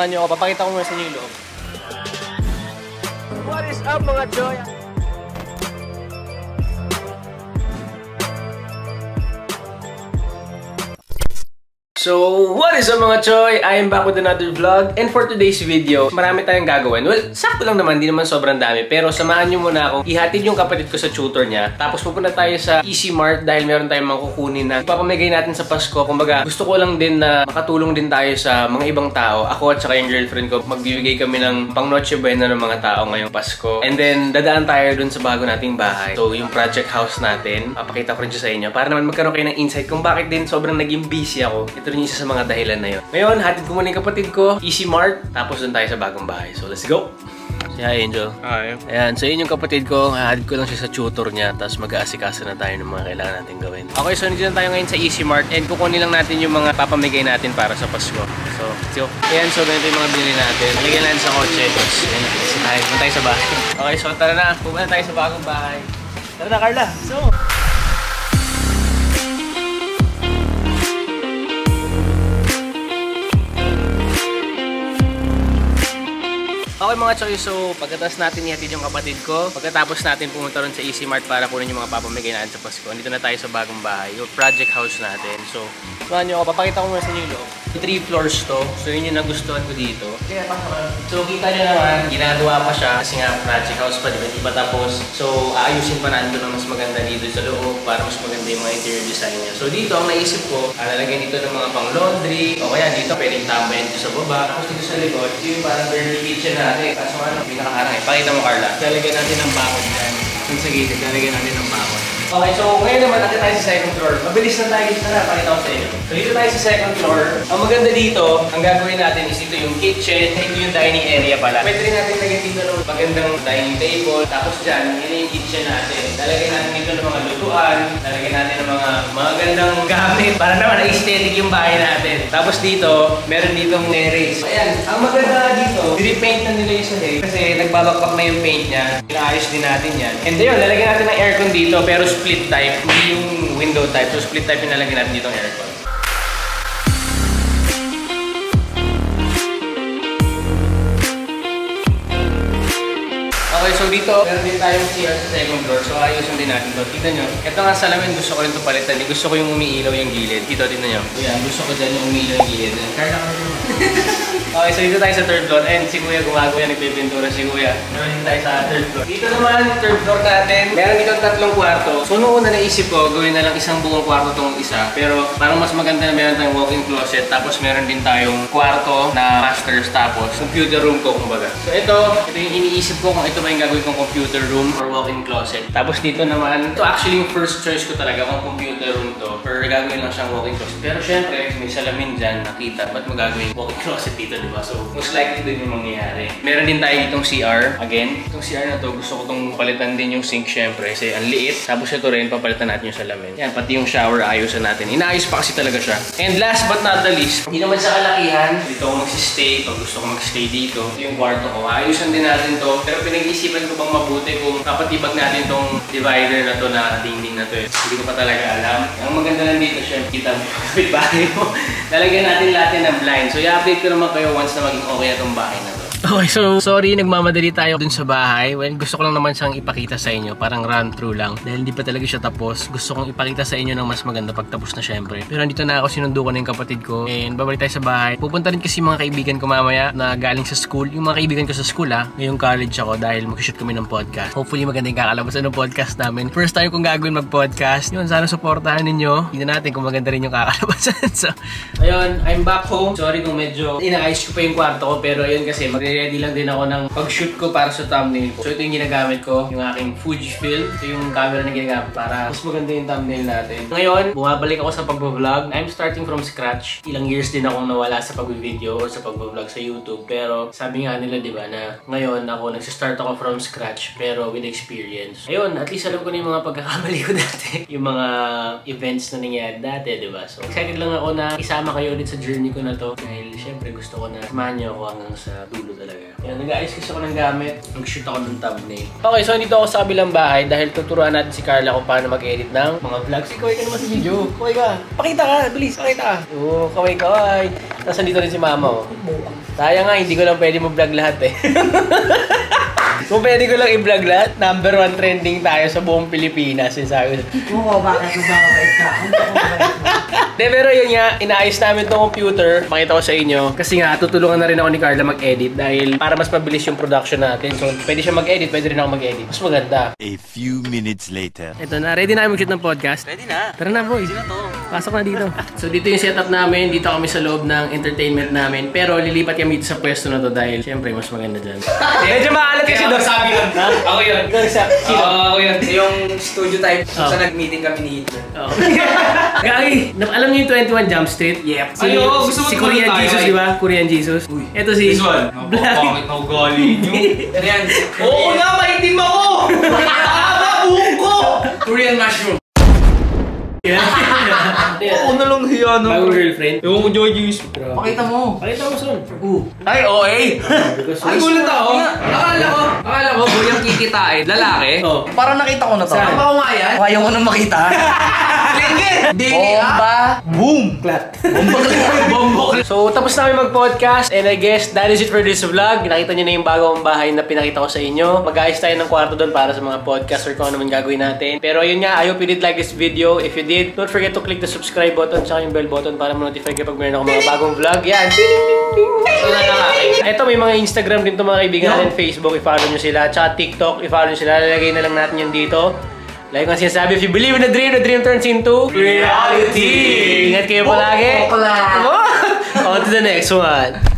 Samahan nyo ako. Papakita ko muna sa inyo yung loob. What is up mga Choy? So, what is up mga Choy? I am back with another vlog. And for today's video, marami tayong gagawin. Well, sakto lang naman, di naman sobrang dami. Pero samahan nyo muna ako. Ihatid yung kapatid ko sa tutor niya. Tapos pupunta tayo sa Easy Mart dahil meron tayong makukunin na ipapamigay natin sa Pasko. Kumbaga, gusto ko lang din na makatulong din tayo sa mga ibang tao. Ako at saka yung girlfriend ko, magbibigay kami ng pang Noche Buena ng mga tao ngayong Pasko. And then, dadaan tayo dun sa bago nating bahay. So, yung project house natin, papakita ko rin siya sa inyo para naman magkaroon kayo ng insight kung bakit din sobrang naging busy ako. Ito rin isa sa mga dahilan na yun. Ngayon, hatid ko muna yung kapatid ko, Easy Mart, tapos dun tayo sa bagong bahay. So, let's go! Hi, Angel. Hi. Ayan, so yun yung kapatid ko. Hatid ko lang siya sa tutor niya, tapos mag-aasikaso na tayo ng mga kailangan natin gawin. Okay, so nandito na tayo ngayon sa Easy Mart and kukunin lang natin yung mga papamigay natin para sa Pasko. So, let's go. Ayan, so ganito yung mga binili natin. Lagyan natin sa kotse. Tapos, ayan, punta tayo sa bahay. Okay, so tara na. Pupunta tayo sa bagong bahay. Tara na, Carla. So, okay mga Choy, so pagkatapos natin ihatid yung kapatid ko, pagkatapos natin pumunta ron sa Easy Mart para kunin yung mga papamigay natin sa Pasko. Andito na tayo sa bagong bahay, yung project house natin. So, samahan nyo ako, papakita ko muna sa inyo yung loob. 3 floors to, so yun yung nagustuhan ko dito. So, kita nyo naman, ginagawa pa siya kasi nga project house pa, di ba tapos? So, aayusin pa natin ng mas maganda dito sa loob para mas maganda yung mga interior design niya. So, dito ang naisip ko, lalagyan dito ng mga pang laundry, o kaya dito pwedeng tambayan dito sa baba. Tapos dito sa likod, yung parang dirty kitchen natin. Kaso ano, pinakaharang eh. Pakita mo, Carla. Lalagyan natin ng bakod dyan. Yung sa gilid, lalagyan natin ng bakod. Okay, so ngayon naman natin tayo sa second floor. Mabilis na tayo dito na, pakita ko sa inyo. So dito tayo sa second floor. Ang maganda dito, ang gagawin natin is dito yung kitchen, ito yung dining area pala. Pwede rin natin lagyan dito ng magandang dining table. Tapos dyan, yun yung kitchen natin. Lalagyan natin dito ng mga lutuan, lalagyan natin ng mga magandang gamit para naman aesthetic yung bahay natin. Tapos dito, meron ditong terrace. Ayan, ang maganda dito, repaint na nila yung sahig kasi nagbabakbak na yung paint niya. Inaayos din natin yan. And then, lalagyan natin ng aircon dito pero split type, hindi yung window type. So split type yung nalagyan natin dito ng aircon. Okay, so dito, meron din tayong CR sa second floor. So ayusin din natin ito. Tignan nyo. Ito nga salamin, gusto ko rin ito palitan. Gusto ko yung umiilaw yung gilid. Dito, tignan nyo. Yan, gusto ko dyan yung umiilaw yung gilid. Carla ka naman. Okay, so dito tayo sa third floor. And si Kuya gumagawa, nagpipintura si Kuya. Meron din tayo sa third floor. Dito naman, third floor natin. Meron dito 3 kwarto. So noong una naisip ko, gawin na lang isang buong kwarto tong isa. Pero parang mas maganda na meron tayong walk-in closet. Tapos meron din tayong kwarto na masters. Tapos computer room ko, kumbaga. So ito yung iniisip ko kung ito ba yung gagawin kong computer room or walk-in closet. Tapos dito naman, ito actually yung first choice ko talaga kung computer room to. Or gagawin lang siyang walk-in closet. Pero syempre, may salamin dyan, nakita. Ba't magagawin walk-in closet dito, diba? So, most likely din yung mangyayari. Meron din tayo ditong CR. Again, itong CR na to, gusto ko itong palitan din yung sink syempre. Kasi ang liit. Tapos ito rin, papalitan natin yung salamin. Yan, pati yung shower, ayusan natin. Inaayos pa kasi talaga siya. And last but not the least, hindi naman sa kalakihan. Dito ako magsistay. Pag gusto ko magstay dito, ito yung kwarto ko. Ayusan din natin to. Pero pinag-isipan ko bang mabuti kung papatibag natin tong divider na to na dingding na to eh. Hindi ko pa talaga alam. Ang maganda lang dito, syempre, kita mo yung kapitbahay mo. Lalagyan natin lahat ng blind. So, i-update ko naman kayo once na maging okay na tong bahay na to. Okay, so sorry, nagmamadali tayo dun sa bahay. Well, gusto ko lang naman siyang ipakita sa inyo. Parang run through lang. Dahil hindi pa talaga siya tapos. Gusto kong ipakita sa inyo ng mas maganda pag tapos na syempre. Pero nandito na ako, sinundo ko na yung kapatid ko. And babalik tayo sa bahay. Pupunta rin kasi mga kaibigan ko mamaya na galing sa school. Yung mga kaibigan ko sa school ngayong college ako dahil mag-shoot kami ng podcast. Hopefully maganda yung kakalabasan ng podcast namin. First time kong gagawin mag-podcast. Yun, sana supportahan ninyo. Tingnan natin kung maganda rin yung kakalabasan. So, ayun, I'm back home. Sorry kung medyo inaayos ko pa yung kwarto ko. Pero ayun kasi ready lang din ako ng pag-shoot ko para sa thumbnail ko. So ito yung ginagamit ko, yung aking Fujifilm. Ito yung camera na ginagamit para mas maganda yung thumbnail natin. Ngayon, bumabalik ako sa pag-vlog. I'm starting from scratch. Ilang years din akong nawala sa pag-video or sa pag-vlog sa YouTube. Pero sabi nga nila, di ba, na ngayon ako nagsistart ako from scratch pero with experience. Ayun, at least alam ko na yung mga pagkakamali ko dati. Yung mga events na nangyayari dati, di ba? So excited lang ako na isama kayo ulit sa journey ko na to. Dahil syempre gusto ko na samahan niyo ako hanggang sa dulo talaga. Yan, nag-aayos kasi ako ng gamit. Mag-shoot ako ng thumbnail. Okay, so nandito ako sa kabilang bahay dahil tuturuan natin si Carla kung paano mag-edit ng mga vlogs. Kaway ka naman sa video. Kaway ka. Pakita ka. Bilis. Pakita ka. Oo, kaway. Tapos nandito rin si Mama, oh. Sayang nga, hindi ko lang pwede mo-vlog lahat eh. Kung pwede ko lang i-vlog lahat, #1 trending tayo sa buong Pilipinas. Sabi Oo, bakit magkakabait ka? De, pero yun nga, inaayos namin tong computer. Pakita ko sa inyo. Kasi nga, tutulungan na rin ako ni Carla mag-edit dahil para mas mabilis yung production natin. So, pwede siya mag-edit, pwede rin ako mag-edit. Mas maganda. A few minutes later. Ito na, ready na kami mag-shoot ng podcast? Ready na. Tara na, boys. Pasok na dito. So, dito yung setup namin. Dito kami sa loob ng entertainment namin. Pero lilipat kami dito sa pwesto na to dahil syempre, mas maganda dyan. Medyo maalat kasi doon. Sabi yun. Ako yun. Ikaw nagsabi. Ako yun. Yung studio type. Sa nag-meeting kami ni Hitler. Gagi, alam niyo yung 21 Jump Street? Yep. Si, si Korean Jesus, di ba? Korean Jesus. Ito si... This one. Bakit ako galing nyo? Yan. Oo nga, maitim ako! Mahaba buhok ko! Korean mushroom. Oo na lang hiya no. Bagong girlfriend. Ewan ko, Georgies. Pakita mo. Pakita mo, son. Ay, OA! Ay, gulat ako. Akala ko, buyang kikitain. Lalaki. Oh. Parang nakita ko na to. Saan? Ako nga yan. Ayaw mo nang makita. Bomba. Boom. Clat. Bombo. So, tapos namin mag-podcast and I guess that is it for this vlog. Nakita niyo na yung bagong bahay na pinakita ko sa inyo. Mag-ayos tayo ng kwarto doon para sa mga podcast or kung ano man gagawin natin. Pero ayun nga, I hope you did like this video. If you did, don't forget to click the subscribe button at yung bell button para ma-notify kapag meron ako mga bagong vlog. Yan. So, ito, may mga Instagram din to mga kaibigan natin. Facebook, i-follow nyo sila. Tsaka TikTok, i-follow nyo sila. Lalagay na lang natin yun dito. Like ang sinasabi, if you believe in the dream turns into reality. Ingat kayo palagi. On to the next one.